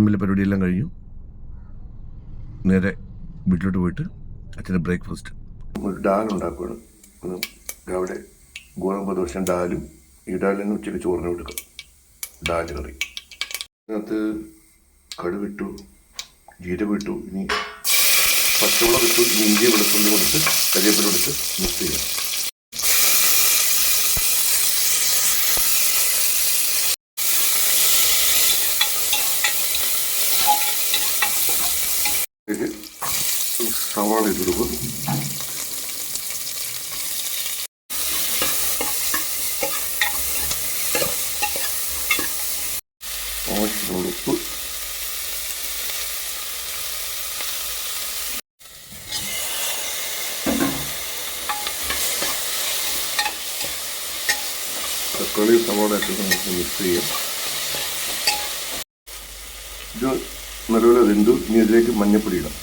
ജിമ്മിലെ പരിപാടിയെല്ലാം കഴിഞ്ഞു. നേരെ വീട്ടിലോട്ട് പോയിട്ട് അച്ഛൻ്റെ ബ്രേക്ക്ഫാസ്റ്റ്. ഒരു ഡാൽ ഉണ്ടാക്കുകയാണ്. രാവിലെ ഗോതമ്പ് ദോശ ഡാലും ഈ ഡാലിന് ഉച്ചയ്ക്ക് ചോറിന് കൊടുക്കാം. ഡാൽ കറി അതിനകത്ത് കടുവിട്ടു, ജീരകം ഇട്ടു, ഇനി പച്ചമുളക് ഇട്ടു, ഇനി ഇഞ്ചി വെളുത്തുള്ളി കൊടുത്ത് കരിവേപ്പില കൊടുത്ത് മിക്സ് ചെയ്യാം. സവാള ഇട്ട് കൊടുക്കും. ആവശ്യമുള്ള ഉപ്പ്, തക്കാളി സവാള ഇട്ട് നമുക്ക് മിക്സ് ചെയ്യാം. ഇത് നല്ലപോലെ വെന്തു. ഇനി ഇതിലേക്ക് മഞ്ഞൾപ്പൊടി ഇടാം,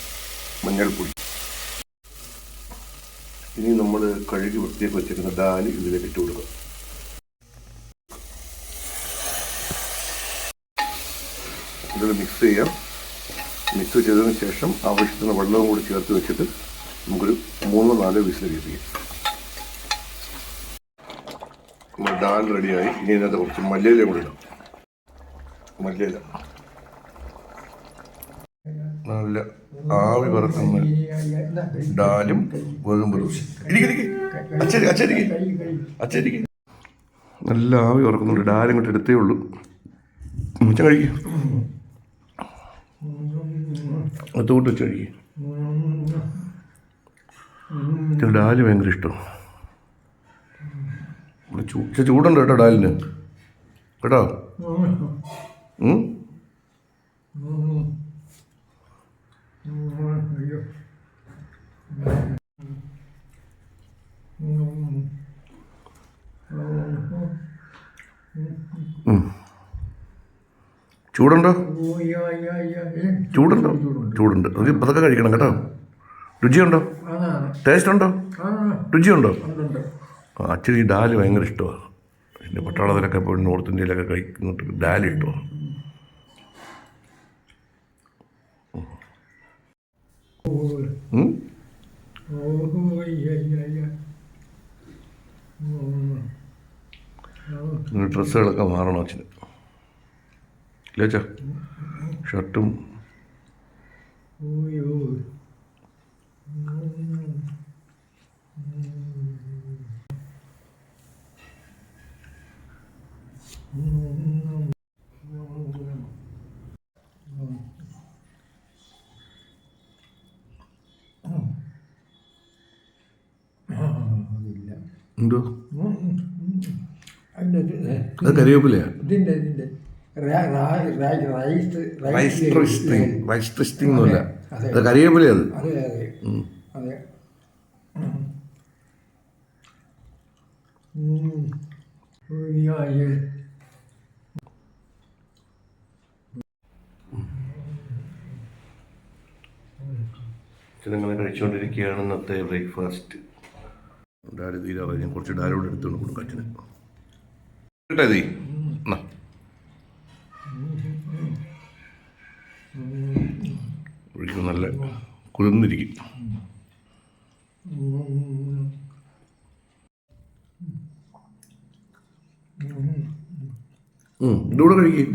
മഞ്ഞൾപ്പൊടി. ഇനി നമ്മൾ കഴുകി വൃത്തിയാക്കി വെച്ചിരിക്കുന്ന ഡാൽ ഇതിലേക്ക് ഇട്ട് കൊടുക്കുക. ഇതിൽ മിക്സ് ചെയ്യാം. മിക്സ് ചെയ്തതിന് ശേഷം ആവശ്യത്തിന് വെള്ളവും കൂടി ചേർത്ത് വെച്ചിട്ട് നമുക്കൊരു 3-4 വിസിൽ കേൾപ്പിക്കാം. നമ്മൾ ഡാൽ റെഡിയായി. ഇനി ഇതിനകത്ത് കുറച്ച് മല്ലിയില കൂടി ഇടാം. മല്ലിയില നല്ല ആവി പറക്കുന്ന ഡാലും ഗോതമ്പ് ദോശയും. അച്ചടിക്ക് നല്ല ആവി പറക്കുന്നുണ്ട്. ഡാലും ഇങ്ങോട്ട് എടുത്തേ ഉള്ളൂ. മുച്ച കഴിക്കും, അതുകൊണ്ട് വെച്ച് കഴിക്കും. ഡാല് ഭയങ്കര ഇഷ്ടം. ചൂടുണ്ട് കേട്ടോ ഡാലിന്, കേട്ടോ. ചൂടുണ്ടോ? ചൂടുണ്ട്. നമുക്ക് പതൊക്കെ കഴിക്കണം കേട്ടോ. രുചിയുണ്ടോ? ടേസ്റ്റ് ഉണ്ടോ? രുചിയുണ്ടോ? അച്ഛൻ ഈ ഡാല് ഭയങ്കര ഇഷ്ടമാണ്. എൻ്റെ പട്ടാളത്തിലൊക്കെ ഇപ്പോൾ നോർത്ത് ഇന്ത്യയിലൊക്കെ കഴിക്കുന്നുണ്ട് ഡാൽ ഇഷ്ടമാണ്. ഡ്രസ്സുകളൊക്കെ മാറണം അച്ഛന്. ഇല്ല അച്ഛാ, ഷർട്ടും എന്തോ അത് കരിവേപ്പിലയാ. റൈസ് ട്വിസ്റ്റിംഗ് ഒന്നുമില്ല, അത് കരിവേപ്പില. അത് ചിലങ്ങനെ കഴിച്ചുകൊണ്ടിരിക്കുകയാണ് ഇന്നത്തെ ബ്രേക്ക്ഫാസ്റ്റ്. ഡാല് തീരാതെ ഞാൻ കുറച്ച് ഡാലോട് എടുത്തുകൊണ്ട് കൊടുക്കും അച്ഛന്. കേട്ടോ തീ എന്നാ ഒഴിക്കും. നല്ല കുതിർന്നിരിക്കും. ഇതിലൂടെ കഴിക്കും,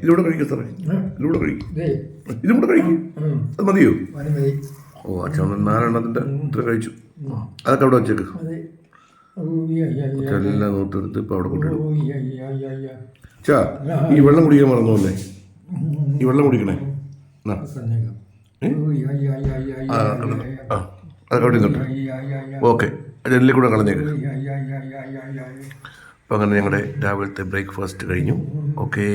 ഇതിലൂടെ കഴിക്കും സാറേ, ഇതിലൂടെ കഴിക്കും, ഇതിലൂടെ കഴിക്കും. അത് മതിയോ? ഓ അച്ഛൻ 4 ഇത്ര കഴിച്ചു. അതൊക്കെ അവിടെ വെച്ചേക്ക്. എല്ലാം നോട്ടെടുത്ത് ഇപ്പം അവിടെ കൊണ്ടിടും. ചാ ഈ വെള്ളം കുടിക്കാൻ മറന്നല്ലേ? ഈ വെള്ളം കുടിക്കണേ. അതൊക്കെ അവിടെ നിന്നിട്ട് ഓക്കെ. ജനലിൽ കൂടെ കളഞ്ഞേക്ക്. അപ്പം അങ്ങനെ ഞങ്ങളുടെ രാവിലത്തെ ബ്രേക്ക്ഫാസ്റ്റ് കഴിഞ്ഞു. ഓക്കേ.